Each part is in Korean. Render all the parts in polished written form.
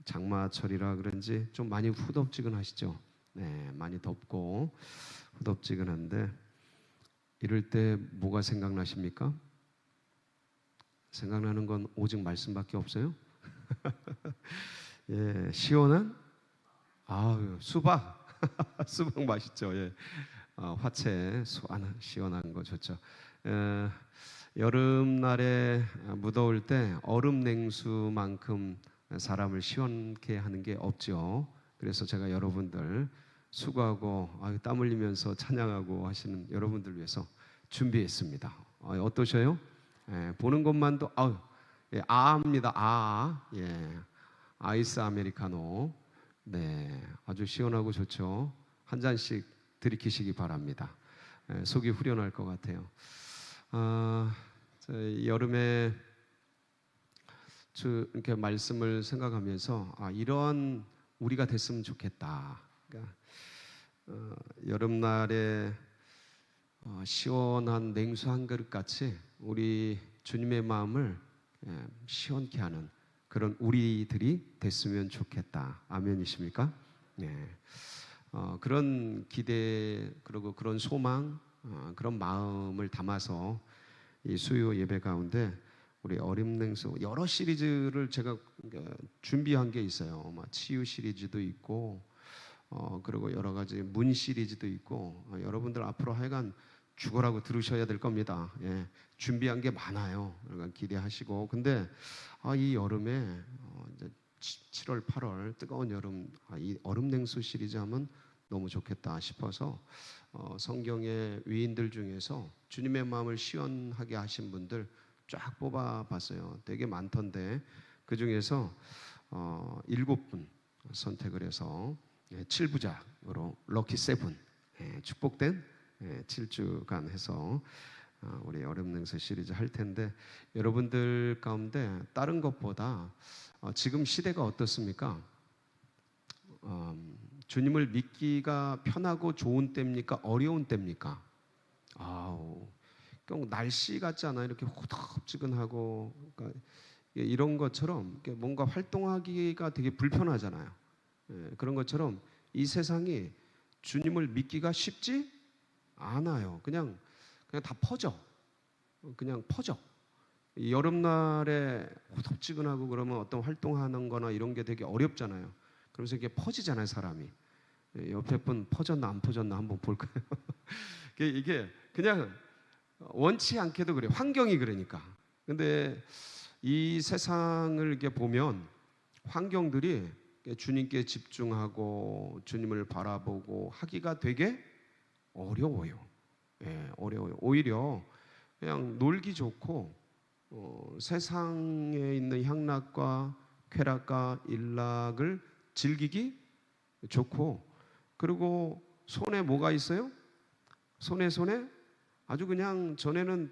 장마철이라 그런지 좀 많이 후덥지근하시죠? 네, 많이 덥고 후덥지근한데 이럴 때 뭐가 생각나십니까? 생각나는 건 오직 말씀밖에 없어요. 예, 시원한 수박. 수박 맛있죠. 예, 화채 시원한 거 좋죠. 여름날에 무더울 때 얼음 냉수만큼 사람을 시원케 하는 게 없죠. 그래서 제가 여러분들 수고하고 땀 흘리면서 찬양하고 하시는 여러분들 위해서 준비했습니다. 어떠셔요? 예, 보는 것만도 예, 아입니다. 예, 아이스 아메리카노. 네, 아주 시원하고 좋죠. 한 잔씩 들이키시기 바랍니다. 예, 속이 후련할 것 같아요. 여름에 이렇게 말씀을 생각하면서 이런 우리가 됐으면 좋겠다. 그러니까, 여름날에 시원한 냉수 한 그릇 같이 우리 주님의 마음을 시원케 하는 그런 우리들이 됐으면 좋겠다. 아멘이십니까? 네. 그런 기대 그리고 그런 소망, 그런 마음을 담아서 이 수요 예배 가운데 우리 얼음 냉수 여러 시리즈를 제가 준비한 게 있어요. 치유 시리즈도 있고, 그리고 여러 가지 문 시리즈도 있고, 여러분들 앞으로 하여간 죽어라고 들으셔야 될 겁니다. 예, 준비한 게 많아요. 그러니까 기대하시고. 근데 이 여름에 이제 7월, 8월 뜨거운 여름, 이 얼음 냉수 시리즈 하면 너무 좋겠다 싶어서 성경의 위인들 중에서 주님의 마음을 시원하게 하신 분들 쫙 뽑아봤어요. 되게 많던데 그 중에서 7분 선택을 해서 7부작으로 럭키 세븐, 축복된 7주간 해서 우리 얼음 냉수 시리즈 할 텐데, 여러분들 가운데 다른 것보다 지금 시대가 어떻습니까? 주님을 믿기가 편하고 좋은 때입니까? 어려운 때입니까? 날씨 같지 않아요? 이렇게 후덥지근하고, 그러니까 이런 것처럼 뭔가 활동하기가 되게 불편하잖아요. 그런 것처럼 이 세상이 주님을 믿기가 쉽지 않아요. 그냥 다 퍼져. 그냥 퍼져. 이 여름날에 후덥지근하고 그러면 어떤 활동하는 거나 이런 게 되게 어렵잖아요. 그러면서 이게 퍼지잖아요, 사람이. 옆에 분 퍼졌나 안 퍼졌나 한번 볼까요? 이게 그냥 원치 않게도 그래요. 환경이 그러니까. 근데 이 세상을 이렇게 보면 환경들이 주님께 집중하고 주님을 바라보고 하기가 되게 어려워요. 예, 어려워요. 오히려 그냥 놀기 좋고, 세상에 있는 향락과 쾌락과 일락을 즐기기 좋고, 그리고 손에 뭐가 있어요? 손에 아주 그냥 전에는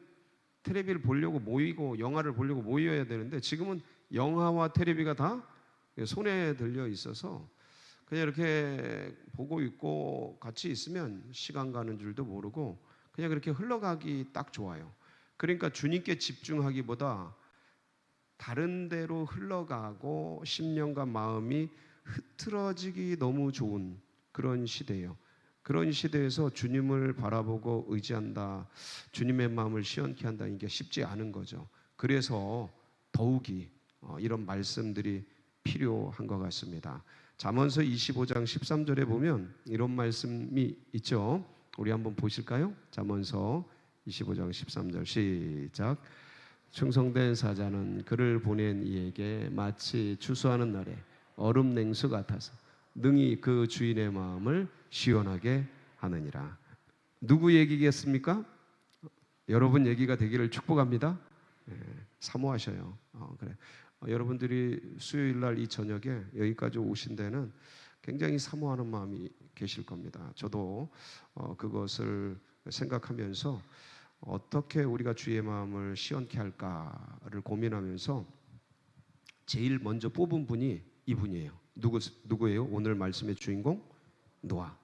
텔레비를 보려고 모이고 영화를 보려고 모여야 되는데 지금은 영화와 텔레비가 다 손에 들려 있어서 그냥 이렇게 보고 있고 같이 있으면 시간 가는 줄도 모르고 그냥 그렇게 흘러가기 딱 좋아요. 그러니까 주님께 집중하기보다 다른 데로 흘러가고 심령과 마음이 흐트러지기 너무 좋은 그런 시대예요. 그런 시대에서 주님을 바라보고 의지한다, 주님의 마음을 시원케 한다, 이게 쉽지 않은 거죠. 그래서 더욱이 이런 말씀들이 필요한 것 같습니다. 잠언서 25장 13절에 보면 이런 말씀이 있죠. 우리 한번 보실까요? 잠언서 25장 13절 시작. 충성된 사자는 그를 보낸 이에게 마치 추수하는 날에 얼음 냉수 같아서 능히 그 주인의 마음을 시원하게 하느니라. 누구 얘기겠습니까? 여러분 얘기가 되기를 축복합니다. 사모하셔요. 그래. 여러분들이 수요일 날 이 저녁에 여기까지 오신 데는 굉장히 사모하는 마음이 계실 겁니다. 저도 그것을 생각하면서 어떻게 우리가 주의 마음을 시원케 할까를 고민하면서 제일 먼저 뽑은 분이 이분이에요. 누구예요? 오늘 말씀의 주인공 노아.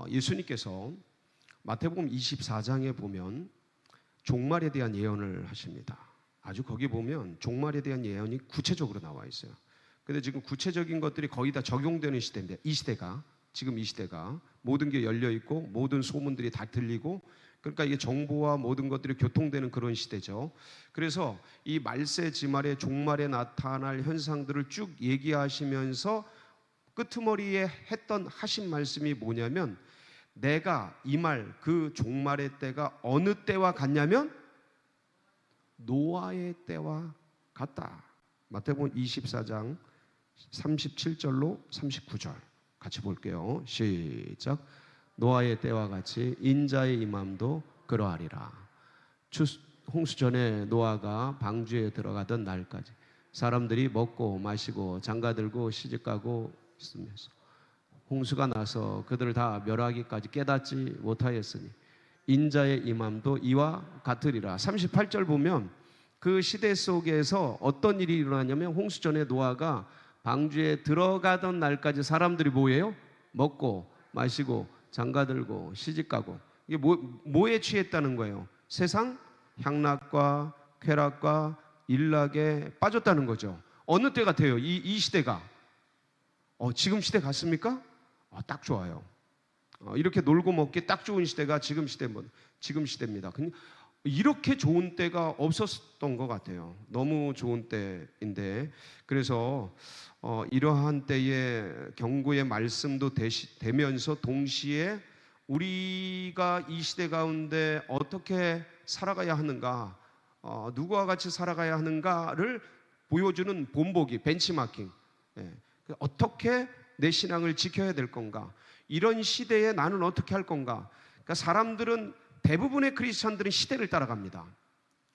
예수님께서 마태복음 24장에 보면 종말에 대한 예언을 하십니다. 아주 거기 보면 종말에 대한 예언이 구체적으로 나와 있어요. 근데 지금 구체적인 것들이 거의 다 적용되는 시대인데, 지금 이 시대가 모든 게 열려 있고 모든 소문들이 다 들리고, 그러니까 이게 정보와 모든 것들이 교통되는 그런 시대죠. 그래서 이 말세 지말의 종말에 나타날 현상들을 쭉 얘기하시면서 끄트머리에 하신 말씀이 뭐냐면, 내가 이 말, 그 종말의 때가 어느 때와 같냐면 노아의 때와 같다. 마태복음 24장 37절로 39절 같이 볼게요. 시작. 노아의 때와 같이 인자의 임함도 그러하리라. 홍수 전에 노아가 방주에 들어가던 날까지 사람들이 먹고 마시고 장가들고 시집가고 있으면서 홍수가 나서 그들을 다 멸하기까지 깨닫지 못하였으니 인자의 임함도 이와 같으리라. 38절 보면 그 시대 속에서 어떤 일이 일어나냐면, 홍수 전에 노아가 방주에 들어가던 날까지 사람들이 뭐예요? 먹고 마시고 장가들고 시집가고. 이게 뭐에 취했다는 거예요? 세상 향락과 쾌락과 일락에 빠졌다는 거죠. 어느 때 같아요? 이 시대가 지금 시대 같습니까? 딱 좋아요. 이렇게 놀고 먹기 딱 좋은 시대가 지금 시대입니다. 이렇게 좋은 때가 없었던 것 같아요. 너무 좋은 때인데, 그래서 이러한 때에 경고의 말씀도 되면서 동시에 우리가 이 시대 가운데 어떻게 살아가야 하는가, 누구와 같이 살아가야 하는가를 보여주는 본보기, 벤치마킹. 어떻게 내 신앙을 지켜야 될 건가, 이런 시대에 나는 어떻게 할 건가. 그러니까 사람들은, 대부분의 크리스찬들은 시대를 따라갑니다.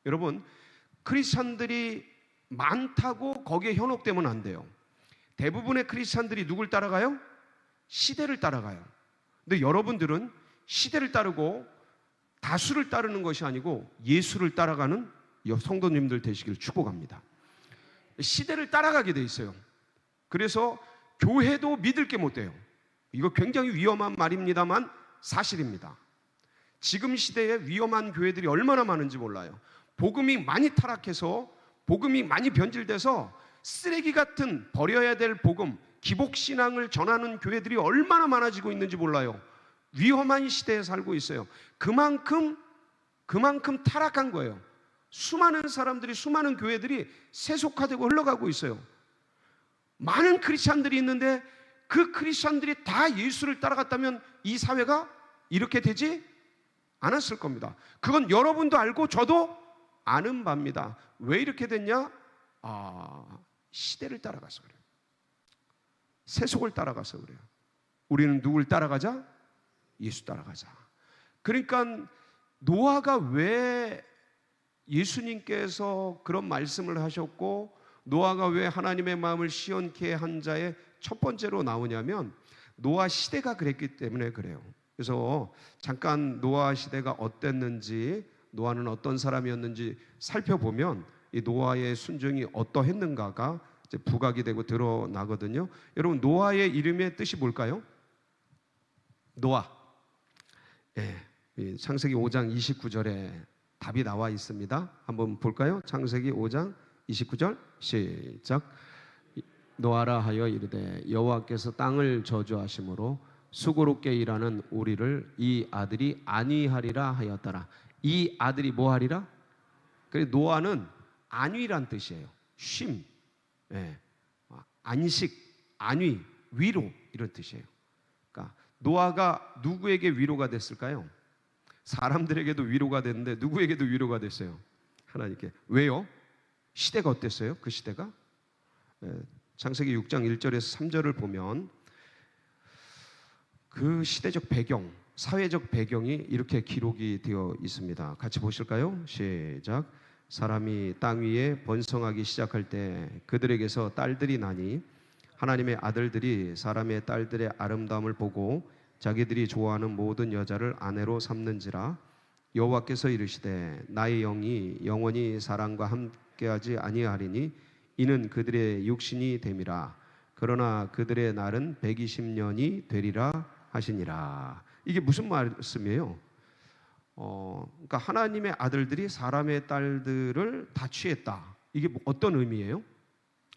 여러분, 크리스찬들이 많다고 거기에 현혹되면 안 돼요. 대부분의 크리스찬들이 누굴 따라가요? 시대를 따라가요. 근데 여러분들은 시대를 따르고 다수를 따르는 것이 아니고 예수를 따라가는 성도님들 되시기를 축복합니다. 시대를 따라가게 돼 있어요. 그래서 교회도 믿을 게 못 돼요. 이거 굉장히 위험한 말입니다만 사실입니다. 지금 시대에 위험한 교회들이 얼마나 많은지 몰라요. 복음이 많이 타락해서, 복음이 많이 변질돼서 쓰레기 같은 버려야 될 복음, 기복신앙을 전하는 교회들이 얼마나 많아지고 있는지 몰라요. 위험한 시대에 살고 있어요. 그만큼 타락한 거예요. 수많은 사람들이, 수많은 교회들이 세속화되고 흘러가고 있어요. 많은 크리스찬들이 있는데 그 크리스찬들이 다 예수를 따라갔다면 이 사회가 이렇게 되지 않았을 겁니다. 그건 여러분도 알고 저도 아는 바입니다. 왜 이렇게 됐냐? 시대를 따라가서 그래요. 세속을 따라가서 그래요. 우리는 누굴 따라가자? 예수 따라가자. 그러니까 노아가 왜 예수님께서 그런 말씀을 하셨고, 노아가 왜 하나님의 마음을 시원케 한 자의 첫 번째로 나오냐면, 노아 시대가 그랬기 때문에 그래요. 그래서 잠깐 노아 시대가 어땠는지, 노아는 어떤 사람이었는지 살펴보면 이 노아의 순종이 어떠했는가가 이제 부각이 되고 드러나거든요. 여러분, 노아의 이름의 뜻이 뭘까요? 노아. 창세기 5장 29절에 답이 나와 있습니다. 한번 볼까요? 창세기 5장 29절 시작. 노아라 하여 이르되 여호와께서 땅을 저주하심으로 수고롭게 일하는 우리를 이 아들이 안위하리라 하였더라. 이 아들이 뭐 하리라? 그래서 노아는 안위란 뜻이에요. 쉼, 안식, 안위, 위로, 이런 뜻이에요. 그러니까 노아가 누구에게 위로가 됐을까요? 사람들에게도 위로가 됐는데 누구에게도 위로가 됐어요? 하나님께. 왜요? 시대가 어땠어요? 그 시대가? 창세기 6장 1절에서 3절을 보면 그 시대적 배경, 사회적 배경이 이렇게 기록이 되어 있습니다. 같이 보실까요? 시작. 사람이 땅 위에 번성하기 시작할 때 그들에게서 딸들이 나니 하나님의 아들들이 사람의 딸들의 아름다움을 보고 자기들이 좋아하는 모든 여자를 아내로 삼는지라. 여호와께서 이르시되 나의 영이 영원히 사람과 함께하지 아니하리니 이는 그들의 육신이 됨이라. 그러나 그들의 날은 120년이 되리라 하시니라. 이게 무슨 말씀이에요? 그러니까 하나님의 아들들이 사람의 딸들을 다 취했다. 이게 어떤 의미예요?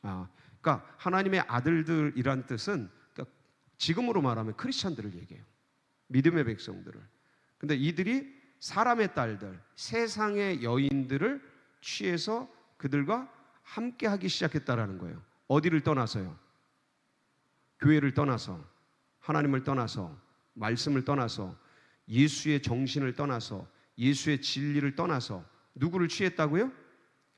그러니까 그러니까 하나님의 아들들이란 뜻은 그러니까 지금으로 말하면 크리스천들을 얘기해요. 믿음의 백성들을. 근데 이들이 사람의 딸들, 세상의 여인들을 취해서 그들과 함께 하기 시작했다라는 거예요. 어디를 떠나서요? 교회를 떠나서, 하나님을 떠나서, 말씀을 떠나서, 예수의 정신을 떠나서, 예수의 진리를 떠나서 누구를 취했다고요?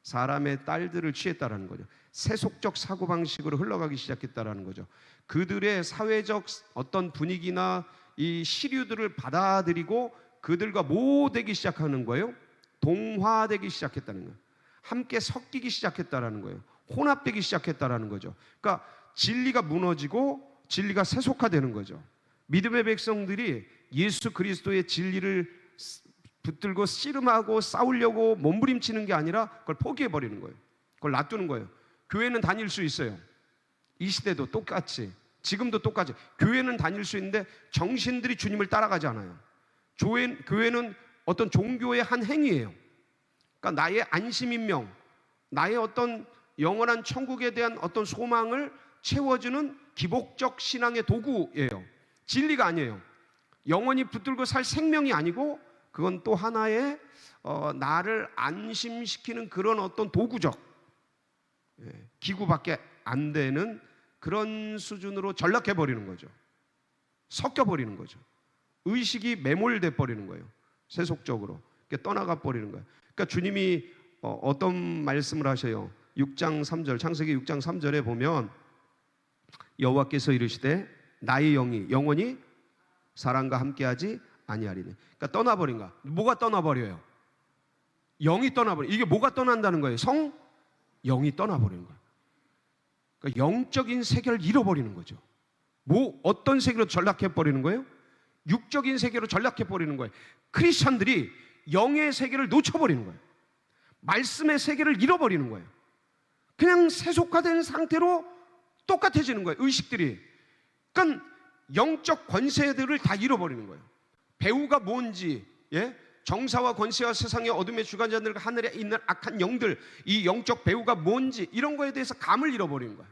사람의 딸들을 취했다라는 거죠. 세속적 사고방식으로 흘러가기 시작했다라는 거죠. 그들의 사회적 어떤 분위기나 이 시류들을 받아들이고 그들과 모되기 시작하는 거예요. 동화되기 시작했다는 거예요. 함께 섞이기 시작했다라는 거예요. 혼합되기 시작했다라는 거죠. 그러니까 진리가 무너지고 진리가 세속화되는 거죠. 믿음의 백성들이 예수 그리스도의 진리를 붙들고 씨름하고 싸우려고 몸부림치는 게 아니라 그걸 포기해버리는 거예요. 그걸 놔두는 거예요. 교회는 다닐 수 있어요. 이 시대도 똑같이, 지금도 똑같이 교회는 다닐 수 있는데 정신들이 주님을 따라가지 않아요. 교회는 어떤 종교의 한 행위예요. 그러니까 나의 안심인명, 나의 어떤 영원한 천국에 대한 어떤 소망을 채워주는 기복적 신앙의 도구예요. 진리가 아니에요. 영원히 붙들고 살 생명이 아니고 그건 또 하나의 나를 안심시키는 그런 어떤 도구적 기구밖에 안 되는 그런 수준으로 전락해버리는 거죠. 섞여버리는 거죠. 의식이 매몰돼 버리는 거예요. 세속적으로 떠나가 버리는 거예요. 그러니까 주님이 어떤 말씀을 하셔요? 6장 3절, 창세기 6장 3절에 보면 여호와께서 이르시되 나의 영이 영원히 사람과 함께하지 아니하리니. 그러니까 떠나버린 거야. 뭐가 떠나버려요? 영이 떠나버려. 이게 뭐가 떠난다는 거예요? 영이 떠나버리는 거야. 그러니까 영적인 세계를 잃어버리는 거죠. 어떤 세계로 전락해버리는 거예요? 육적인 세계로 전락해버리는 거예요. 크리스천들이 영의 세계를 놓쳐버리는 거예요. 말씀의 세계를 잃어버리는 거예요. 그냥 세속화된 상태로 똑같아지는 거예요. 의식들이. 그러니까 영적 권세들을 다 잃어버리는 거예요. 배우가 뭔지, 정사와 권세와 세상의 어둠의 주관자들과 하늘에 있는 악한 영들, 이 영적 배우가 뭔지 이런 거에 대해서 감을 잃어버리는 거예요.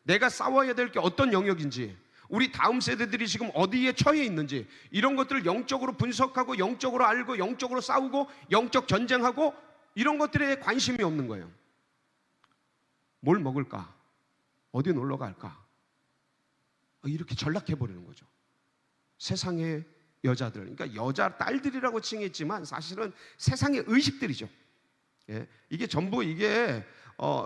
내가 싸워야 될 게 어떤 영역인지, 우리 다음 세대들이 지금 어디에 처해 있는지 이런 것들을 영적으로 분석하고 영적으로 알고 영적으로 싸우고 영적 전쟁하고 이런 것들에 관심이 없는 거예요. 뭘 먹을까? 어디 놀러 갈까? 이렇게 전락해버리는 거죠. 세상의 여자들, 그러니까 여자 딸들이라고 칭했지만 사실은 세상의 의식들이죠. 이게 전부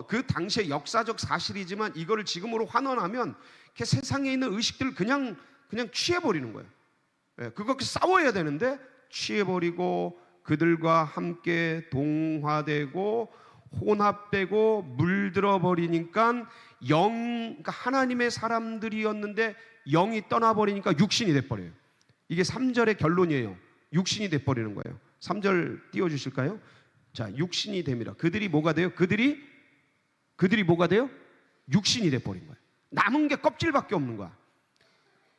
그 당시의 역사적 사실이지만 이거를 지금으로 환원하면 세상에 있는 의식들을 그냥 취해버리는 거예요. 그거 싸워야 되는데 취해버리고 그들과 함께 동화되고 혼합되고 물들어버리니까 그러니까 하나님의 사람들이었는데 영이 떠나버리니까 육신이 돼버려요. 이게 3절의 결론이에요. 육신이 돼버리는 거예요. 3절 띄워주실까요? 자, 육신이 됩니다. 그들이 뭐가 돼요? 그들이 뭐가 돼요? 육신이 돼버린 거예요. 남은 게 껍질밖에 없는 거야.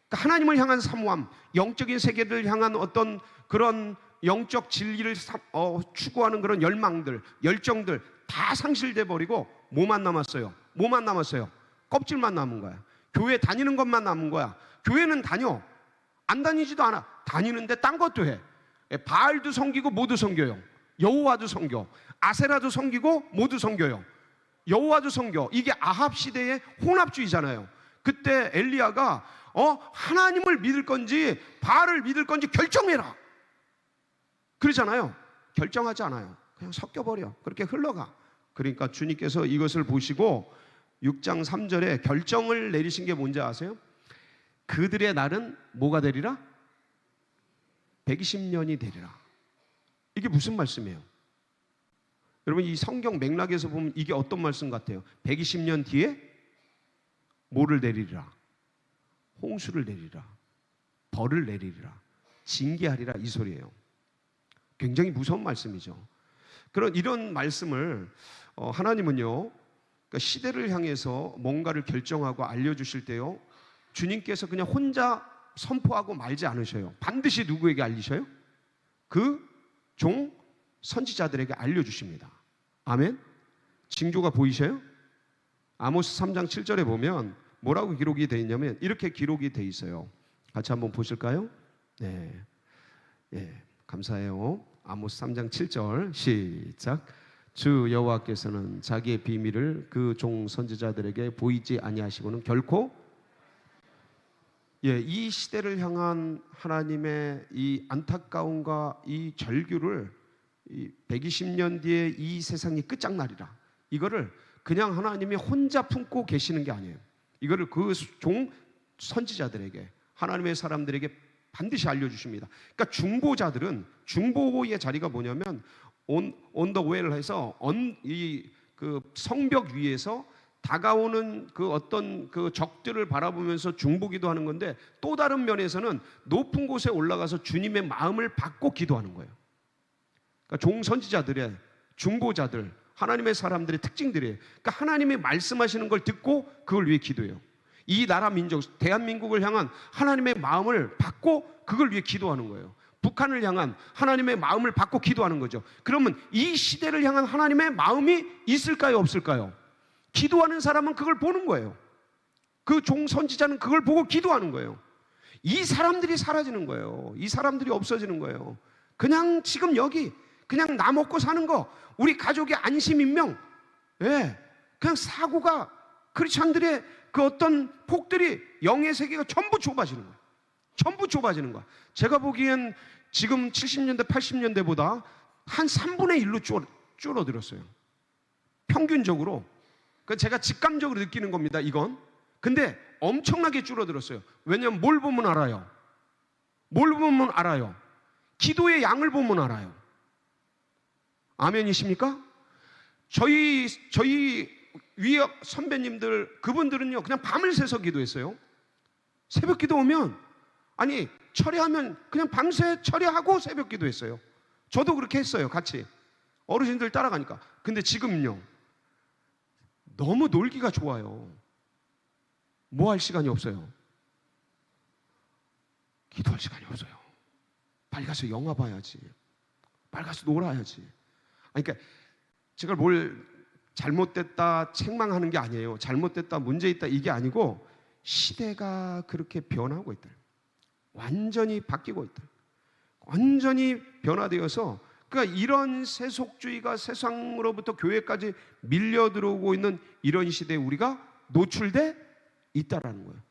그러니까 하나님을 향한 사모함, 영적인 세계를 향한 어떤 그런 영적 진리를 추구하는 그런 열망들, 열정들 다 상실돼 버리고 뭐만 남았어요? 껍질만 남은 거야. 교회 다니는 것만 남은 거야. 교회는 다녀. 안 다니지도 않아. 다니는데 딴 것도 해. 바알도 섬기고 모두 섬겨요. 여호와도 섬겨. 아세라도 섬기고 모두 섬겨요. 여호와도 섬겨. 이게 아합 시대의 혼합주의잖아요. 그때 엘리야가 하나님을 믿을 건지 바알을 믿을 건지 결정해라 그러잖아요. 결정하지 않아요. 그냥 섞여버려. 그렇게 흘러가. 그러니까 주님께서 이것을 보시고 6장 3절에 결정을 내리신 게 뭔지 아세요? 그들의 날은 뭐가 되리라? 120년이 되리라. 이게 무슨 말씀이에요? 여러분, 이 성경 맥락에서 보면 이게 어떤 말씀 같아요? 120년 뒤에 뭐를 내리리라? 홍수를 내리라. 벌을 내리리라. 징계하리라. 이 소리예요. 굉장히 무서운 말씀이죠. 이런 말씀을 하나님은요, 그러니까 시대를 향해서 뭔가를 결정하고 알려주실 때요, 주님께서 그냥 혼자 선포하고 말지 않으셔요. 반드시 누구에게 알리셔요? 그 종 선지자들에게 알려주십니다. 아멘? 징조가 보이셔요? 아모스 3장 7절에 보면 뭐라고 기록이 되어 있냐면 이렇게 기록이 되어 있어요. 같이 한번 보실까요? 네, 예, 감사해요. 아모스 3장 7절 시작. 주 여호와께서는 자기의 비밀을 그 종 선지자들에게 보이지 아니하시고는 결코, 예, 이 시대를 향한 하나님의 이 안타까움과 이 절규를, 이 120년 뒤에 이 세상이 끝장나리라, 이거를 그냥 하나님이 혼자 품고 계시는 게 아니에요. 이거를 그 종 선지자들에게, 하나님의 사람들에게 반드시 알려주십니다. 그러니까 중보자들은, 중보의 자리가 뭐냐면 on the well을 해서 그 성벽 위에서 다가오는 그 어떤 그 적들을 바라보면서 중보기도 하는 건데, 또 다른 면에서는 높은 곳에 올라가서 주님의 마음을 받고 기도하는 거예요. 그러니까 종선지자들의, 중보자들, 하나님의 사람들의 특징들이에요. 그러니까 하나님이 말씀하시는 걸 듣고 그걸 위해 기도해요. 이 나라 민족, 대한민국을 향한 하나님의 마음을 받고 그걸 위해 기도하는 거예요. 북한을 향한 하나님의 마음을 받고 기도하는 거죠. 그러면 이 시대를 향한 하나님의 마음이 있을까요, 없을까요? 기도하는 사람은 그걸 보는 거예요. 그 종선지자는 그걸 보고 기도하는 거예요. 이 사람들이 사라지는 거예요. 이 사람들이 없어지는 거예요. 그냥 지금 여기 그냥 나 먹고 사는 거, 우리 가족의 안심인명, 예, 그냥 사고가, 크리스찬들의 그 어떤 폭들이, 영의 세계가 전부 좁아지는 거예요. 전부 좁아지는 거야. 제가 보기엔 지금 70년대 80년대보다 한 3분의 1로 줄어들었어요. 평균적으로. 제가 직감적으로 느끼는 겁니다, 이건. 근데 엄청나게 줄어들었어요. 왜냐하면 뭘 보면 알아요? 뭘 보면 알아요? 기도의 양을 보면 알아요. 아멘이십니까? 저희 위에 선배님들, 그분들은요 그냥 밤을 새서 기도했어요. 새벽 기도 오면, 아니 철회하면 그냥 밤새 철회하고 새벽 기도했어요. 저도 그렇게 했어요, 같이. 어르신들 따라가니까. 근데 지금요, 너무 놀기가 좋아요. 뭐 할 시간이 없어요. 기도할 시간이 없어요. 빨리 가서 영화 봐야지, 빨리 가서 놀아야지. 그러니까 제가 뭘 잘못됐다 책망하는 게 아니에요. 잘못됐다, 문제 있다, 이게 아니고 시대가 그렇게 변하고 있다. 완전히 바뀌고 있다. 완전히 변화되어서, 그러니까 이런 세속주의가 세상으로부터 교회까지 밀려 들어오고 있는 이런 시대에 우리가 노출돼 있다라는 거예요.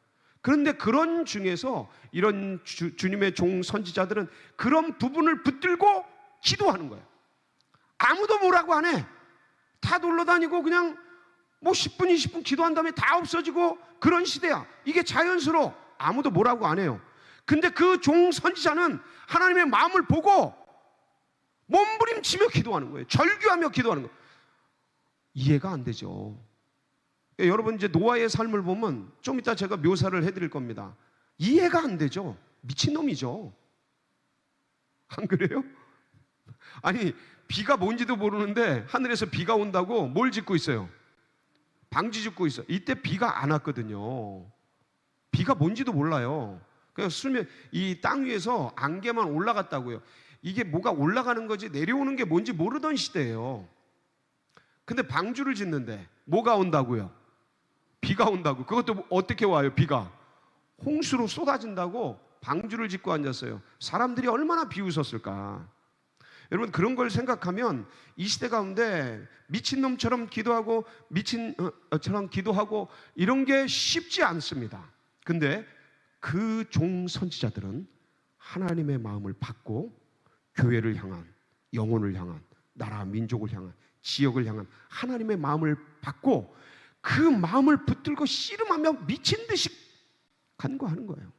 그런데 그런 중에서 이런 주님의 종 선지자들은 그런 부분을 붙들고 기도하는 거예요. 아무도 뭐라고 안 해. 다 놀러 다니고 그냥 뭐 10분 20분 기도한 다음에 다 없어지고 그런 시대야. 이게 자연스러워. 아무도 뭐라고 안 해요. 근데 그 종 선지자는 하나님의 마음을 보고 몸부림치며 기도하는 거예요. 절규하며 기도하는 거예요. 이해가 안 되죠. 여러분 이제 노아의 삶을 보면 좀 이따 제가 묘사를 해드릴 겁니다. 이해가 안 되죠. 미친놈이죠. 안 그래요? 아니 비가 뭔지도 모르는데 하늘에서 비가 온다고 뭘 짓고 있어요? 방지 짓고 있어요. 이때 비가 안 왔거든요. 비가 뭔지도 몰라요. 그냥 수면, 이 땅 위에서 안개만 올라갔다고요. 이게 뭐가 올라가는 거지 내려오는 게 뭔지 모르던 시대예요. 근데 방주를 짓는데 뭐가 온다고요? 비가 온다고. 그것도 어떻게 와요? 비가 홍수로 쏟아진다고 방주를 짓고 앉았어요. 사람들이 얼마나 비웃었을까. 여러분 그런 걸 생각하면 이 시대 가운데 미친놈처럼 기도하고 미친처럼 기도하고 이런 게 쉽지 않습니다. 근데 그 종 선지자들은 하나님의 마음을 받고 교회를 향한, 영혼을 향한, 나라 민족을 향한, 지역을 향한 하나님의 마음을 받고 그 마음을 붙들고 씨름하며 미친 듯이 간구하는 거예요.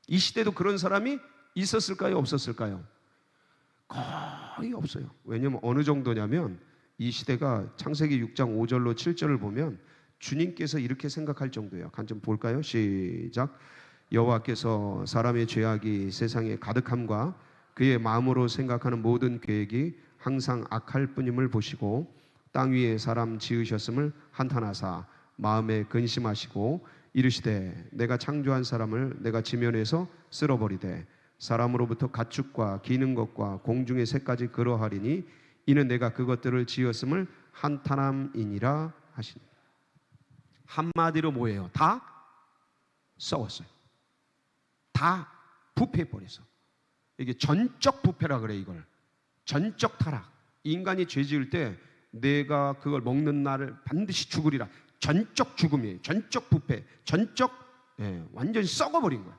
이 시대도 그런 사람이 있었을까요? 없었을까요? 거의 없어요. 왜냐하면 어느 정도냐면 이 시대가 창세기 6장 5절로 7절을 보면 주님께서 이렇게 생각할 정도예요. 좀 볼까요? 시작. 여호와께서 사람의 죄악이 세상에 가득함과 그의 마음으로 생각하는 모든 계획이 항상 악할 뿐임을 보시고 땅 위에 사람 지으셨음을 한탄하사 마음에 근심하시고 이르시되 내가 창조한 사람을 내가 지면에서 쓸어버리되 사람으로부터 가축과 기는 것과 공중의 새까지 그러하리니 이는 내가 그것들을 지었음을 한탄함이니라 하시니. 한마디로 뭐예요? 다 썩었어요. 다 부패해버렸어. 이게 전적 부패라 그래. 이걸 전적 타락. 인간이 죄 지을 때 내가 그걸 먹는 날을 반드시 죽으리라. 전적 죽음이에요. 전적 부패. 전적 완전히 썩어버린 거야.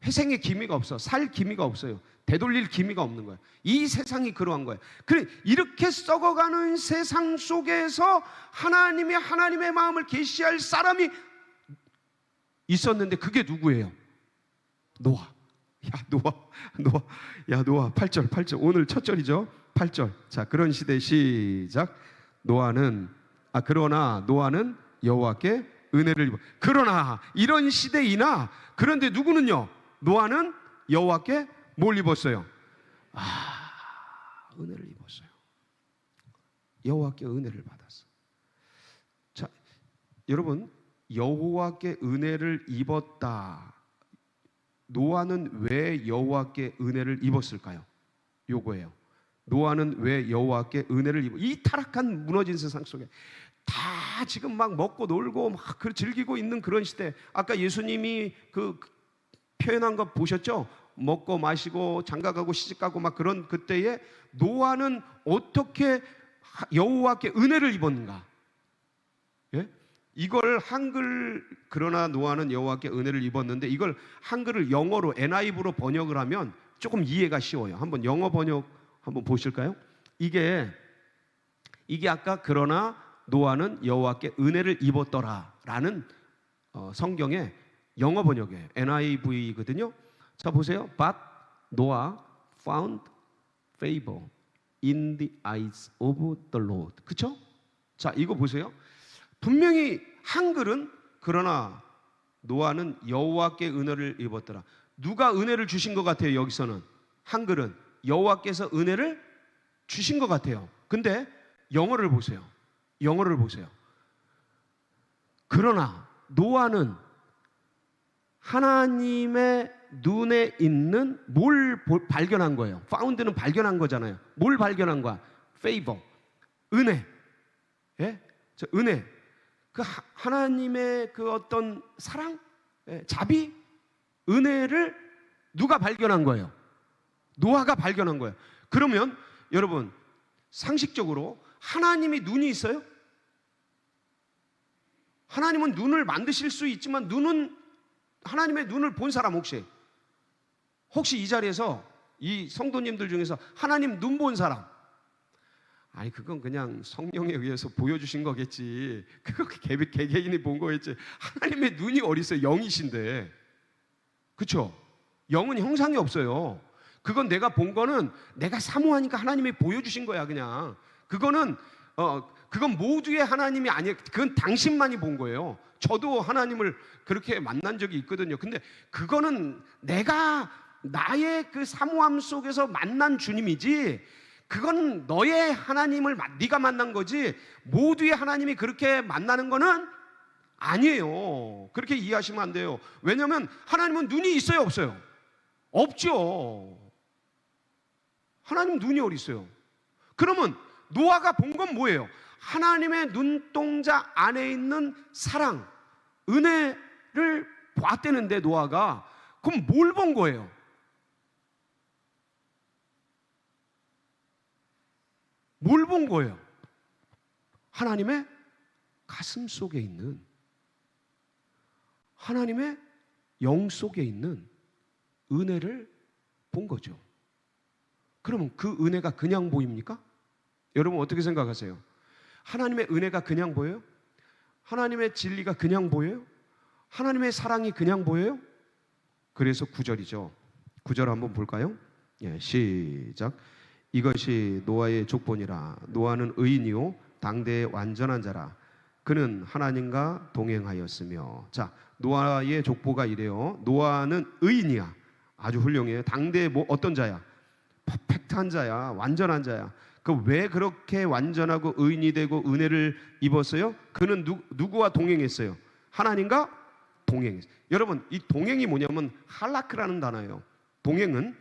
회생의 기미가 없어. 살 기미가 없어요. 되돌릴 기미가 없는 거야. 이 세상이 그러한 거야. 그래, 이렇게 썩어가는 세상 속에서 하나님의 마음을 계시할 사람이 있었는데 그게 누구예요? 노아. 노아 8절. 오늘 첫 절이죠. 8절. 자, 그런 시대 시작. 그러나 노아는 여호와께 은혜를 입어. 그러나 이런 시대이나 그런데 누구는요? 노아는 여호와께 뭘 입었어요? 은혜를 입었어요. 여호와께 은혜를 받았어. 자, 여러분, 여호와께 은혜를 입었다. 노아는 왜 여호와께 은혜를 입었을까요? 요거예요. 노아는 왜 여호와께 은혜를 입어? 이 타락한 무너진 세상 속에 다 지금 막 먹고 놀고 막 즐기고 있는 그런 시대. 아까 예수님이 그 표현한 거 보셨죠? 먹고 마시고 장가가고 시집가고 막 그런 그때에 노아는 어떻게 여호와께 은혜를 입었는가? 예? 이걸 한글 그러나 노아는 여호와께 은혜를 입었는데 이걸 한글을 영어로 NIV로 번역을 하면 조금 이해가 쉬워요. 한번 영어 번역 한번 보실까요? 이게 아까 그러나 노아는 여호와께 은혜를 입었더라라는 성경의 영어 번역이에요. NIV거든요. 자, 보세요. But Noah found favor in the eyes of the Lord. 그렇죠? 자, 이거 보세요. 분명히 한글은 그러나 노아는 여호와께 은혜를 입었더라. 누가 은혜를 주신 것 같아요? 여기서는 한글은 여호와께서 은혜를 주신 것 같아요. 근데 영어를 보세요. 그러나 노아는 하나님의 눈에 있는 뭘 발견한 거예요? found는 발견한 거잖아요. 뭘 발견한 거야? favor, 은혜. 예? 저 은혜. 그 하나님의 그 어떤 사랑, 자비, 은혜를 누가 발견한 거예요? 노아가 발견한 거예요. 그러면 여러분 상식적으로 하나님이 눈이 있어요? 하나님은 눈을 만드실 수 있지만 하나님의 눈을 본 사람 혹시 이 자리에서 이 성도님들 중에서 하나님 눈 본 사람? 아니 그건 그냥 성령에 의해서 보여주신 거겠지. 그거 개개인이 본 거겠지. 하나님의 눈이 어디 있어요? 영이신데. 그렇죠? 영은 형상이 없어요. 그건 내가 본 거는 내가 사모하니까 하나님이 보여주신 거야. 그냥 그건 모두의 하나님이 아니에요. 그건 당신만이 본 거예요. 저도 하나님을 그렇게 만난 적이 있거든요. 근데 그거는 내가 나의 그 사모함 속에서 만난 주님이지, 그건 너의 하나님을 네가 만난 거지 모두의 하나님이 그렇게 만나는 거는 아니에요. 그렇게 이해하시면 안 돼요. 왜냐하면 하나님은 눈이 있어요, 없어요? 없죠. 하나님 눈이 어디 있어요? 그러면 노아가 본 건 뭐예요? 하나님의 눈동자 안에 있는 사랑, 은혜를 봤대는데 노아가 그럼 뭘 본 거예요? 뭘 본 거예요? 하나님의 가슴 속에 있는, 하나님의 영 속에 있는 은혜를 본 거죠. 그러면 그 은혜가 그냥 보입니까? 여러분 어떻게 생각하세요? 하나님의 은혜가 그냥 보여요? 하나님의 진리가 그냥 보여요? 하나님의 사랑이 그냥 보여요? 그래서 9절이죠. 9절 한번 볼까요? 예, 시작. 이것이 노아의 족보니라. 노아는 의인이요 당대의 완전한 자라. 그는 하나님과 동행하였으며. 자, 노아의 족보가 이래요. 노아는 의인이야. 아주 훌륭해요. 당대의 어떤 자야? 퍼펙트한 자야. 완전한 자야. 그 왜 그렇게 완전하고 의인이 되고 은혜를 입었어요? 그는 누구와 동행했어요? 하나님과 동행했어요. 여러분, 이 동행이 뭐냐면 할라크라는 단어예요. 동행은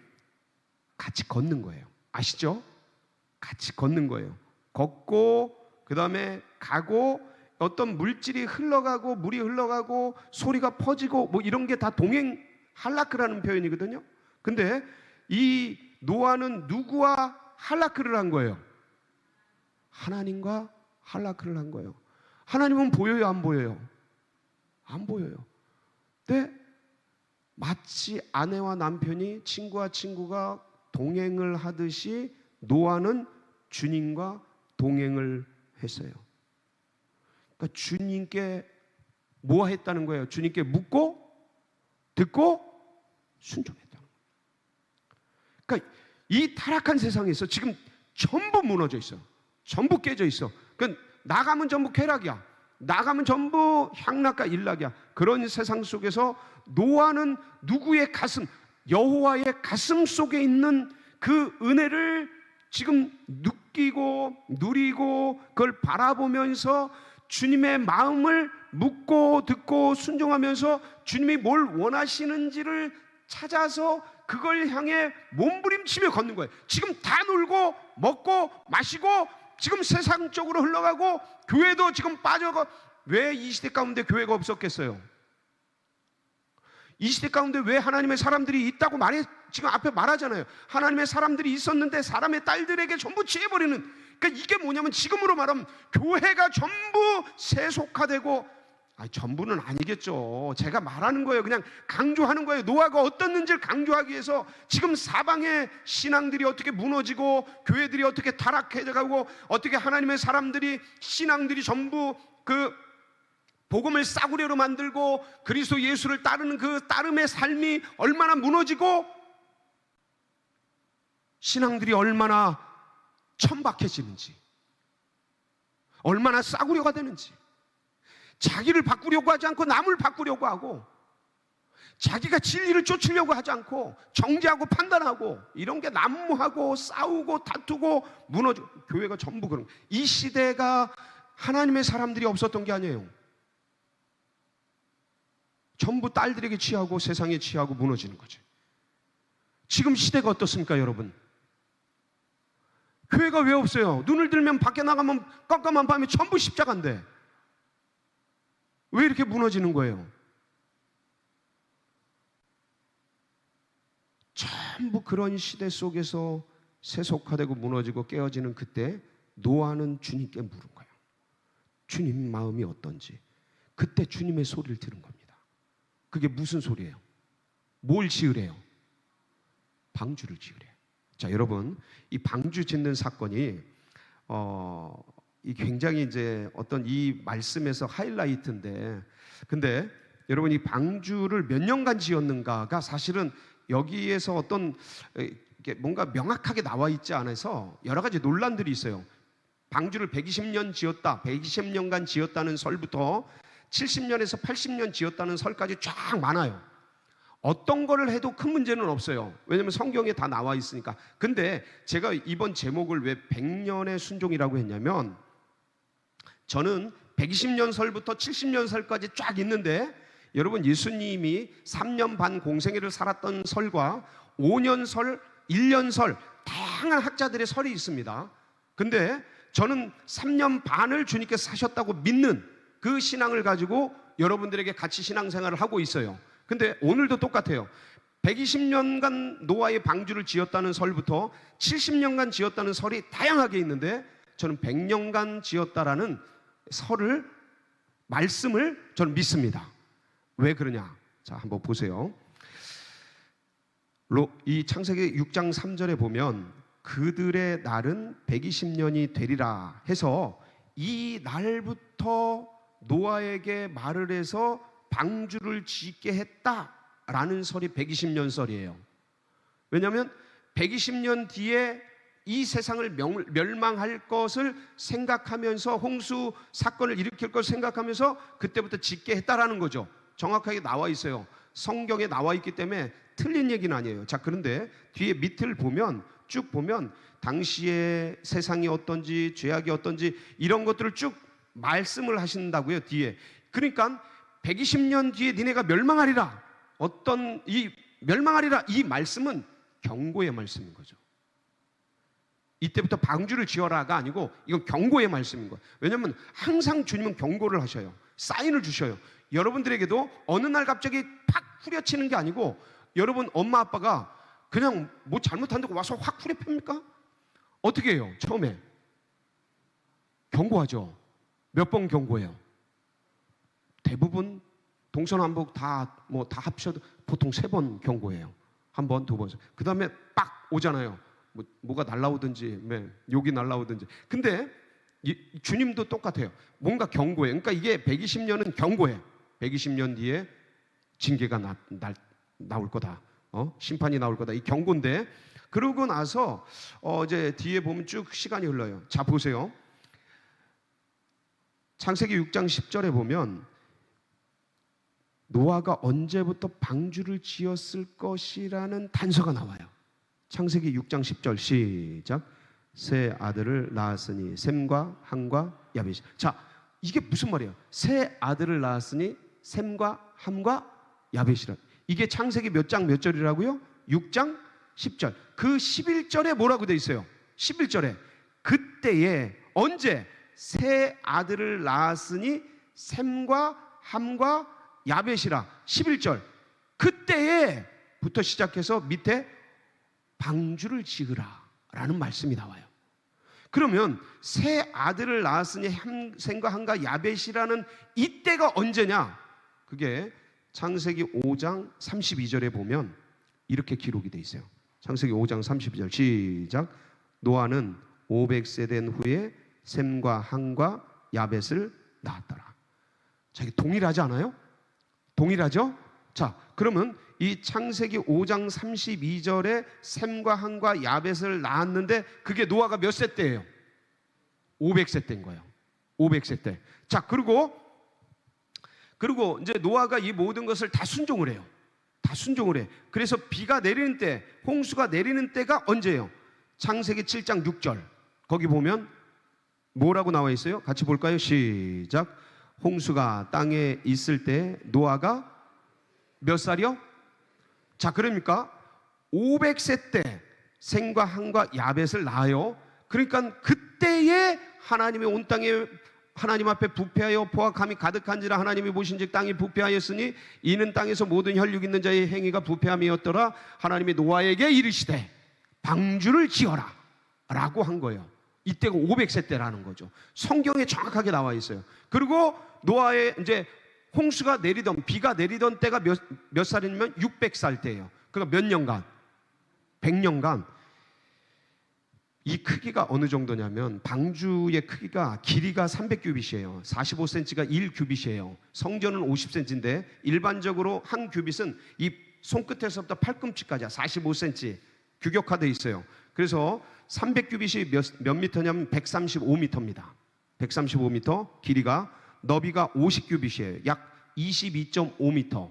같이 걷는 거예요. 아시죠? 같이 걷는 거예요. 걷고 그 다음에 가고 어떤 물질이 흘러가고 물이 흘러가고 소리가 퍼지고 뭐 이런 게 다 동행 할라크라는 표현이거든요. 근데 이 노아는 누구와 할라크를 한 거예요? 하나님과 할라크를 한 거예요. 하나님은 보여요, 안 보여요? 안 보여요. 근데 마치 아내와 남편이 친구와 친구가 동행을 하듯이 노아는 주님과 동행을 했어요. 그러니까 주님께 뭐 했다는 거예요? 주님께 묻고 듣고 순종했다는 거예요. 그러니까 이 타락한 세상에서 지금 전부 무너져 있어. 전부 깨져 있어. 그러니까 나가면 전부 쾌락이야. 나가면 전부 향락과 일락이야. 그런 세상 속에서 노아는 누구의 가슴, 여호와의 가슴 속에 있는 그 은혜를 지금 느끼고 누리고 그걸 바라보면서 주님의 마음을 묻고 듣고 순종하면서 주님이 뭘 원하시는지를 찾아서 그걸 향해 몸부림치며 걷는 거예요. 지금 다 놀고 먹고 마시고 지금 세상적으로 흘러가고 교회도 지금 빠져가. 왜 이 시대 가운데 교회가 없었겠어요? 이 시대 가운데 왜 하나님의 사람들이 있다고 지금 앞에 말하잖아요. 하나님의 사람들이 있었는데 사람의 딸들에게 전부 취해버리는. 그러니까 이게 뭐냐면 지금으로 말하면 교회가 전부 세속화되고, 전부는 아니겠죠. 제가 말하는 거예요. 그냥 강조하는 거예요. 노아가 어떻는지를 강조하기 위해서 지금 사방의 신앙들이 어떻게 무너지고 교회들이 어떻게 타락해져가고 어떻게 하나님의 사람들이 신앙들이 전부 그 복음을 싸구려로 만들고 그리스도 예수를 따르는 그 따름의 삶이 얼마나 무너지고 신앙들이 얼마나 천박해지는지, 얼마나 싸구려가 되는지, 자기를 바꾸려고 하지 않고 남을 바꾸려고 하고 자기가 진리를 쫓으려고 하지 않고 정죄하고 판단하고 이런 게 난무하고 싸우고 다투고 무너지고, 교회가 전부 그런 거예요. 이 시대가 하나님의 사람들이 없었던 게 아니에요. 전부 딸들에게 취하고 세상에 취하고 무너지는 거죠. 지금 시대가 어떻습니까, 여러분? 교회가 왜 없어요? 눈을 들면 밖에 나가면 깜깜한 밤에 전부 십자가인데 왜 이렇게 무너지는 거예요? 전부 그런 시대 속에서 세속화되고 무너지고 깨어지는 그때 노아는 주님께 물은 거예요. 주님 마음이 어떤지. 그때 주님의 소리를 들은 겁니다. 그게 무슨 소리예요? 뭘 지으래요? 방주를 지으래요. 자, 여러분, 이 방주 짓는 사건이 이 굉장히 이제 어떤 이 말씀에서 하이라이트인데, 근데 여러분 이 방주를 몇 년간 지었는가가 사실은 여기에서 어떤 뭔가 명확하게 나와 있지 않아서 여러 가지 논란들이 있어요. 방주를 120년 지었다, 120년간 지었다는 설부터 70년에서 80년 지었다는 설까지 쫙 많아요. 어떤 거를 해도 큰 문제는 없어요. 왜냐하면 성경에 다 나와 있으니까. 근데 제가 이번 제목을 왜 100년의 순종이라고 했냐면, 저는 120년 설부터 70년 설까지 쫙 있는데, 여러분 예수님이 3년 반 공생애를 살았던 설과 5년 설, 1년 설, 다양한 학자들의 설이 있습니다. 근데 저는 3년 반을 주님께서 사셨다고 믿는 그 신앙을 가지고 여러분들에게 같이 신앙생활을 하고 있어요. 근데 오늘도 똑같아요. 120년간 노아의 방주를 지었다는 설부터 70년간 지었다는 설이 다양하게 있는데, 저는 100년간 지었다라는 설을, 말씀을 저는 믿습니다. 왜 그러냐? 자, 한번 보세요. 이 창세기 6장 3절에 보면 그들의 날은 120년이 되리라 해서 이 날부터 노아에게 말을 해서 방주를 짓게 했다라는 설이 120년 설이에요. 왜냐하면 120년 뒤에 이 세상을 멸망할 것을 생각하면서, 홍수 사건을 일으킬 것을 생각하면서 그때부터 짓게 했다라는 거죠. 정확하게 나와 있어요. 성경에 나와 있기 때문에 틀린 얘기는 아니에요. 자, 그런데 뒤에 밑을 보면, 쭉 보면 당시의 세상이 어떤지, 죄악이 어떤지 이런 것들을 쭉 말씀을 하신다고요, 뒤에. 그러니까 120년 뒤에 니네가 멸망하리라, 어떤, 이 말씀은 경고의 말씀인 거죠. 120년 뒤에 니네가 멸망하리라, 어떤, 이 멸망하리라, 이 말씀은 경고의 말씀인 거죠. 120년 뒤에 니네가 멸망하리라, 어떤, 이 멸망하리라, 이 말씀은 경고의 말씀인 거죠. 120년 뒤에 니네가 멸망하리라, 이 말씀은 이때부터 방주를 지어라가 아니고 이건 경고의 말씀인 거예요. 왜냐하면 항상 주님은 경고를 하셔요. 사인을 주셔요. 여러분들에게도 어느 날 갑자기 팍 후려치는 게 아니고, 여러분 엄마 아빠가 그냥 뭐 잘못한다고 와서 확 후려팹니까? 어떻게 해요? 처음에 경고하죠. 몇 번 경고해요? 대부분 동서남북 다 합쳐도 보통 3번 경고해요. 한 번, 2번. 그 다음에 빡 오잖아요. 뭐가 날라오든지, 욕이 날라오든지. 근데 주님도 똑같아요. 뭔가 경고해. 그러니까 이게 120년은 경고해. 120년 뒤에 징계가 나올 거다. 심판이 나올 거다. 이 경고인데, 그러고 나서 이제 뒤에 보면 쭉 시간이 흘러요. 자, 보세요. 창세기 6장 10절에 보면 노아가 언제부터 방주를 지었을 것이라는 단서가 나와요. 창세기 6장 10절 시작. 세 아들을 낳았으니 셈과 함과 야벳이. 자, 이게 무슨 말이에요? 세 아들을 낳았으니 셈과 함과 야벳이라. 이게 창세기 몇 장 몇 절이라고요? 6장 10절. 그 11절에 뭐라고 돼 있어요? 11절에 그때에 언제 세 아들을 낳았으니 셈과 함과 야벳이라. 11절 그때에부터 시작해서 밑에 방주를 지으라 라는 말씀이 나와요. 그러면 세 아들을 낳았으니 셈과 함과 야벳이라는 이때가 언제냐? 그게 창세기 5장 32절에 보면 이렇게 기록이 돼 있어요. 창세기 5장 32절 시작. 노아는 500세 된 후에 셈과 함과 야벳을 낳았더라. 자, 이게 동일하지 않아요? 동일하죠? 자, 그러면 이 창세기 5장 32절에 셈과 함과 야벳을 낳았는데 그게 노아가 몇 세 때예요? 500세 때인 거예요. 500세 때. 자, 그리고 이제 노아가 이 모든 것을 다 순종을 해요. 다 순종을 해. 그래서 비가 내리는 때, 홍수가 내리는 때가 언제예요? 창세기 7장 6절. 거기 보면 뭐라고 나와 있어요? 같이 볼까요? 시작. 홍수가 땅에 있을 때 노아가 몇 살이요? 자, 그러니까 500세 때 셈과 함과 야벳을 낳아요. 그러니까 그때에 하나님이 온 땅에 하나님 앞에 부패하여 포악함이 가득한지라 하나님이 보신즉 땅이 부패하였으니 이는 땅에서 모든 혈육 있는 자의 행위가 부패함이었더라. 하나님이 노아에게 이르시되 방주를 지어라 라고 한 거예요. 이때가 500세 때라는 거죠. 성경에 정확하게 나와 있어요. 그리고 노아의 이제 홍수가 내리던, 비가 내리던 때가 몇 살이냐면 600살 때예요. 그러니까 몇 년간? 100년간. 이 크기가 어느 정도냐면 방주의 크기가 길이가 300규빗이에요. 45cm가 1규빗이에요. 성전은 50cm인데 일반적으로 한 규빗은 이 손끝에서부터 팔꿈치까지야 45cm 규격화되어 있어요. 그래서 300규빗이 몇 미터냐면 135미터입니다. 135미터. 길이가, 너비가 50규빗이에요. 약 22.5미터.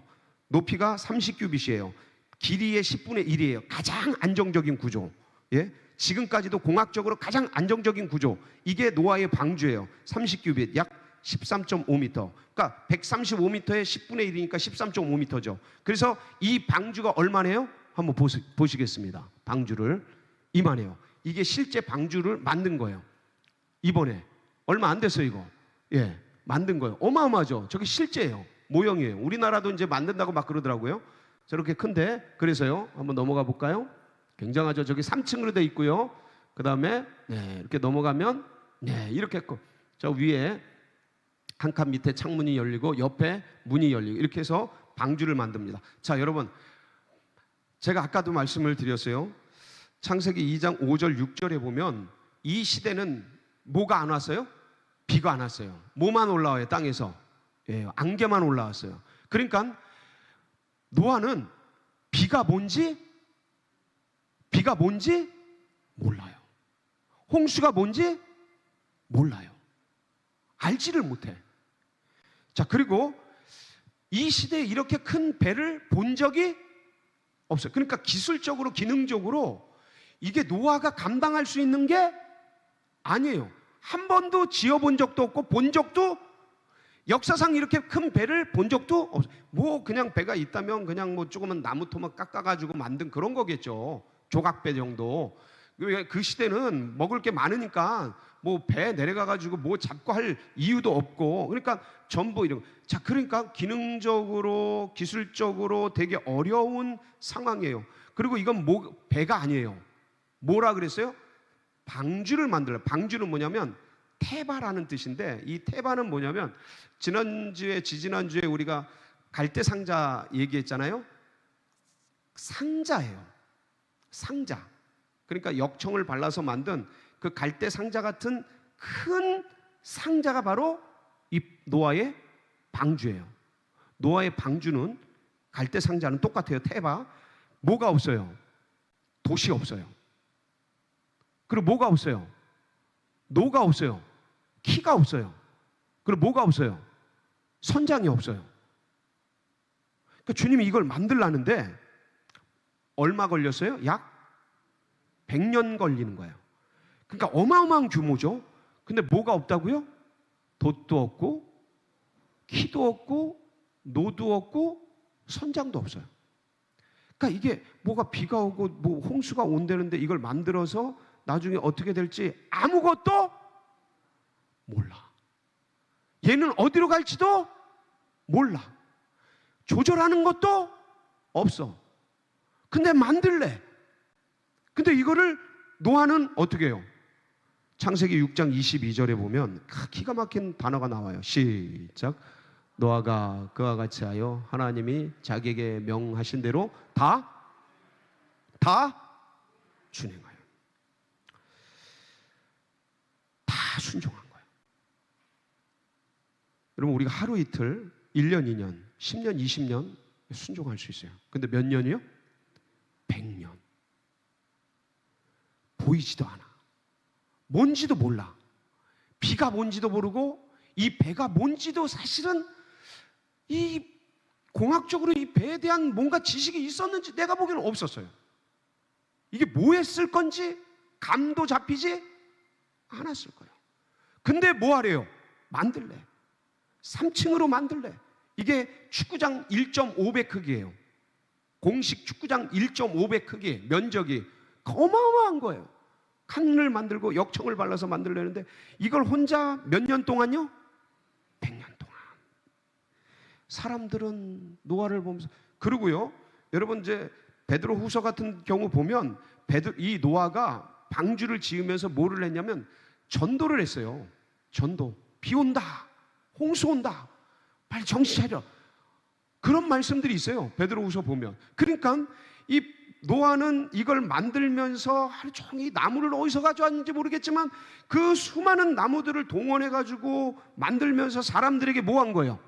높이가 30규빗이에요. 길이의 10분의 1이에요. 가장 안정적인 구조. 예? 지금까지도 공학적으로 가장 안정적인 구조. 이게 노아의 방주예요. 30규빗, 약 13.5m. 그러니까 135m의 10분의 1이니까 13.5m죠. 그래서 이 방주가 얼마네요? 한번 보시겠습니다. 방주를 이만해요. 이게 실제 방주를 만든 거예요. 이번에 얼마 안 됐어요, 이거. 예, 만든 거예요. 어마어마하죠. 저게 실제예요. 모형이에요. 우리나라도 이제 만든다고 막 그러더라고요. 저렇게 큰데. 그래서요, 한번 넘어가 볼까요? 굉장하죠. 저기 3층으로 돼 있고요. 그 다음에 이렇게 넘어가면 이렇게 했고, 저 위에 한 칸 밑에 창문이 열리고 옆에 문이 열리고 이렇게 해서 방주를 만듭니다. 자, 여러분, 제가 아까도 말씀을 드렸어요. 창세기 2장 5절 6절에 보면 이 시대는 뭐가 안 왔어요? 비가 안 왔어요. 뭐만 올라와요? 땅에서 안개만 올라왔어요. 그러니까 노아는 비가 뭔지 몰라요. 홍수가 뭔지 몰라요. 알지를 못해. 자, 그리고 이 시대에 이렇게 큰 배를 본 적이 없어요. 그러니까 기술적으로, 기능적으로 이게 노아가 감당할 수 있는 게 아니에요. 한 번도 지어본 적도 없고 본 적도, 역사상 이렇게 큰 배를 본 적도 없어요. 뭐 그냥 배가 있다면 그냥 뭐 조그만 나무 토막 깎아가지고 만든 그런 거겠죠. 조각배 정도. 그 시대는 먹을 게 많으니까 뭐 배 내려가가지고 뭐 잡고 할 이유도 없고, 그러니까 전부 이런. 자, 그러니까 기능적으로 기술적으로 되게 어려운 상황이에요. 그리고 이건 배가 아니에요. 뭐라 그랬어요? 방주를 만들어요. 방주는 뭐냐면 테바라는 뜻인데, 이 테바는 뭐냐면 지지난주에 우리가 갈대 상자 얘기했잖아요. 상자예요. 상자. 그러니까 역청을 발라서 만든 그 갈대 상자 같은 큰 상자가 바로 이 노아의 방주예요. 노아의 방주는 갈대 상자는 똑같아요. 테바. 뭐가 없어요? 도시가 없어요. 그리고 뭐가 없어요? 노가 없어요. 키가 없어요. 그리고 뭐가 없어요? 선장이 없어요. 그러니까 주님이 이걸 만들라는데 얼마 걸렸어요? 약 100년 걸리는 거예요. 그러니까 어마어마한 규모죠. 근데 뭐가 없다고요? 돛도 없고 키도 없고 노도 없고 선장도 없어요. 그러니까 이게 뭐가 비가 오고 뭐 홍수가 온다는데 이걸 만들어서 나중에 어떻게 될지 아무것도 몰라. 얘는 어디로 갈지도 몰라. 조절하는 것도 없어. 근데 만들래. 근데 이거를 노아는 어떻게 해요? 창세기 6장 22절에 보면 기가 막힌 단어가 나와요. 시작. 노아가 그와 같이 하여 하나님이 자기에게 명하신 대로 다 준행하여. 다 순종한 거예요. 여러분, 우리가 하루 이틀 1년, 2년, 10년, 20년 순종할 수 있어요. 근데 몇 년이요? 100년. 보이지도 않아. 뭔지도 몰라. 비가 뭔지도 모르고 이 배가 뭔지도 사실은 이 공학적으로 이 배에 대한 뭔가 지식이 있었는지 내가 보기에는 없었어요. 이게 뭐 했을 건지 감도 잡히지 않았을 거예요. 근데 뭐 하래요? 만들래. 3층으로 만들래. 이게 축구장 1.5배 크기예요. 공식 축구장 1.5배 크기, 면적이 어마어마한 거예요. 칸을 만들고 역청을 발라서 만들려는데 이걸 혼자 몇 년 동안요? 100년 동안. 사람들은 노아를 보면서, 그리고요, 여러분 이제 베드로후서 같은 경우 보면 이 노아가 방주를 지으면서 뭐를 했냐면 전도를 했어요. 전도. 비 온다. 홍수 온다. 빨리 정신 차려. 그런 말씀들이 있어요. 베드로후서 보면. 그러니까 이 노아는 이걸 만들면서 하루 종일 나무를 어디서 가져왔는지 모르겠지만 그 수많은 나무들을 동원해 가지고 만들면서 사람들에게 뭐 한 거예요?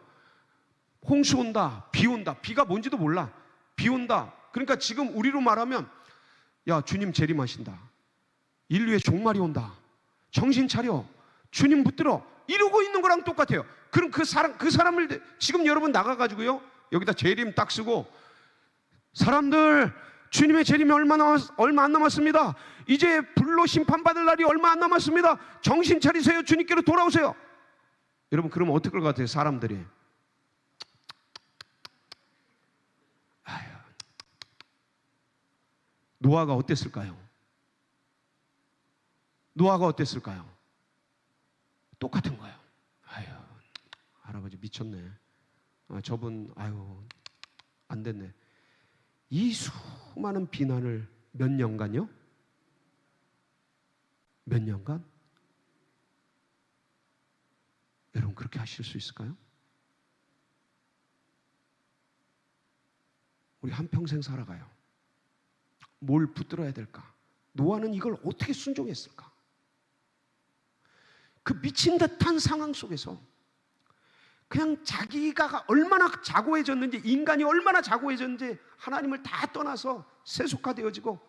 홍수 온다. 비 온다. 비가 뭔지도 몰라. 비 온다. 그러니까 지금 우리로 말하면 야, 주님 재림하신다. 인류의 종말이 온다. 정신 차려. 주님 붙들어. 이러고 있는 거랑 똑같아요. 그럼 그 사람을 지금 여러분 나가가지고요, 여기다 재림 딱 쓰고, 사람들 주님의 재림이 얼마 안 남았습니다. 이제 불로 심판받을 날이 얼마 안 남았습니다. 정신 차리세요. 주님께로 돌아오세요. 여러분, 그러면 어떨 것 같아요? 사람들이. 아유, 노아가 어땠을까요? 노아가 어땠을까요? 똑같은 거예요. 아유, 할아버지 미쳤네. 저분 아유 안 됐네. 이 수많은 비난을 몇 년간요? 몇 년간? 여러분, 그렇게 하실 수 있을까요? 우리 한평생 살아가요. 뭘 붙들어야 될까? 노아는 이걸 어떻게 순종했을까? 그 미친 듯한 상황 속에서 그냥 자기가 얼마나 자고해졌는지, 인간이 얼마나 자고해졌는지 하나님을 다 떠나서 세속화되어지고,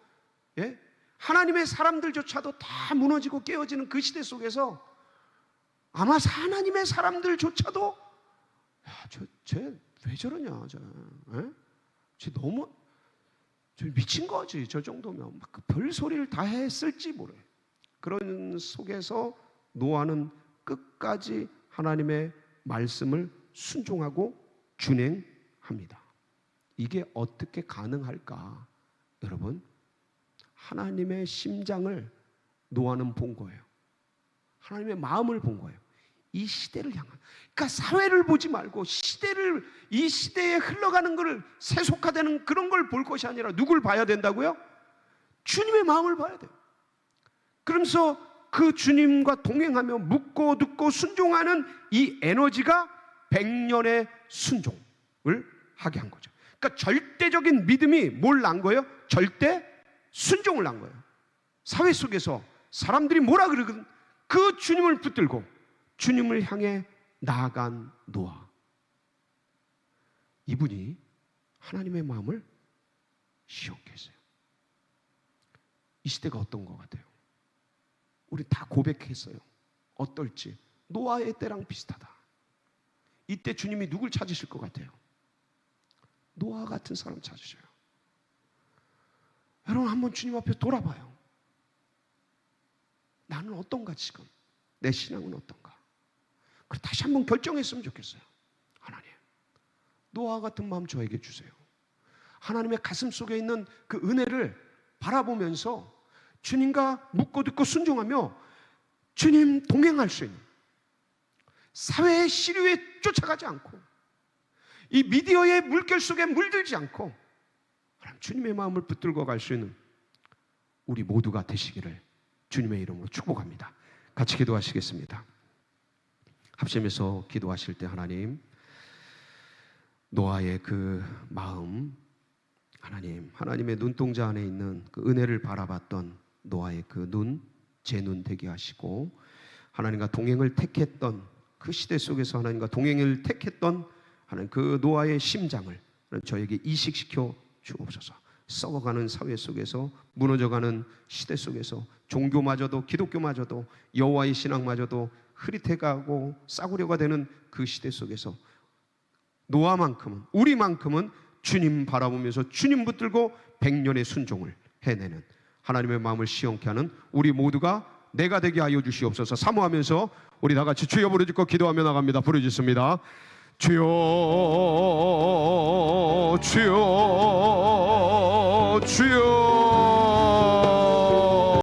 예? 하나님의 사람들조차도 다 무너지고 깨어지는 그 시대 속에서 아마 하나님의 사람들조차도 쟤 왜 저러냐, 쟤 너무 미친 거지. 저 정도면 막 그 별 소리를 다 했을지 모르요. 그런 속에서 노아는 끝까지 하나님의 말씀을 순종하고 준행합니다. 이게 어떻게 가능할까? 여러분, 하나님의 심장을 노아는 본 거예요. 하나님의 마음을 본 거예요. 이 시대를 향한, 그러니까 사회를 보지 말고 시대를, 이 시대에 흘러가는 것을 세속화되는 그런 걸 볼 것이 아니라 누굴 봐야 된다고요? 주님의 마음을 봐야 돼요. 그러면서 그 주님과 동행하며 묻고 듣고 순종하는 이 에너지가 100년의 순종을 하게 한 거죠. 그러니까 절대적인 믿음이 뭘 낳은 거예요? 절대 순종을 낳은 거예요. 사회 속에서 사람들이 뭐라 그러거든, 그 주님을 붙들고 주님을 향해 나아간 노아, 이분이 하나님의 마음을 시험케 했어요. 이 시대가 어떤 것 같아요? 우리 다 고백했어요. 어떨지. 노아의 때랑 비슷하다. 이때 주님이 누굴 찾으실 것 같아요? 노아 같은 사람 찾으셔요. 여러분 한번 주님 앞에 돌아봐요. 나는 어떤가, 지금 내 신앙은 어떤가. 그리고 다시 한번 결정했으면 좋겠어요. 하나님, 노아 같은 마음 저에게 주세요. 하나님의 가슴 속에 있는 그 은혜를 바라보면서 주님과 묻고 듣고 순종하며 주님 동행할 수 있는, 사회의 시류에 쫓아가지 않고 이 미디어의 물결 속에 물들지 않고 주님의 마음을 붙들고 갈 수 있는 우리 모두가 되시기를 주님의 이름으로 축복합니다. 같이 기도하시겠습니다. 합심해서 기도하실 때 하나님, 노아의 그 마음, 하나님, 하나님의 눈동자 안에 있는 그 은혜를 바라봤던 노아의 그 눈, 제 눈 되게 하시고, 하나님과 동행을 택했던 그 시대 속에서 하나님과 동행을 택했던 하나님 그 노아의 심장을 저에게 이식시켜 주옵소서. 썩어가는 사회 속에서, 무너져가는 시대 속에서 종교마저도, 기독교마저도, 여호와의 신앙마저도 흐릿해가고 싸구려가 되는 그 시대 속에서 노아만큼은, 우리만큼은 주님 바라보면서 주님 붙들고 100년의 순종을 해내는 하나님의 마음을 시원케 하는 우리 모두가 내가 되게 하여 주시옵소서. 사모하면서 우리 다 같이 주여 부르짖고 기도하며 나갑니다. 부르짖습니다. 주여, 주여, 주여.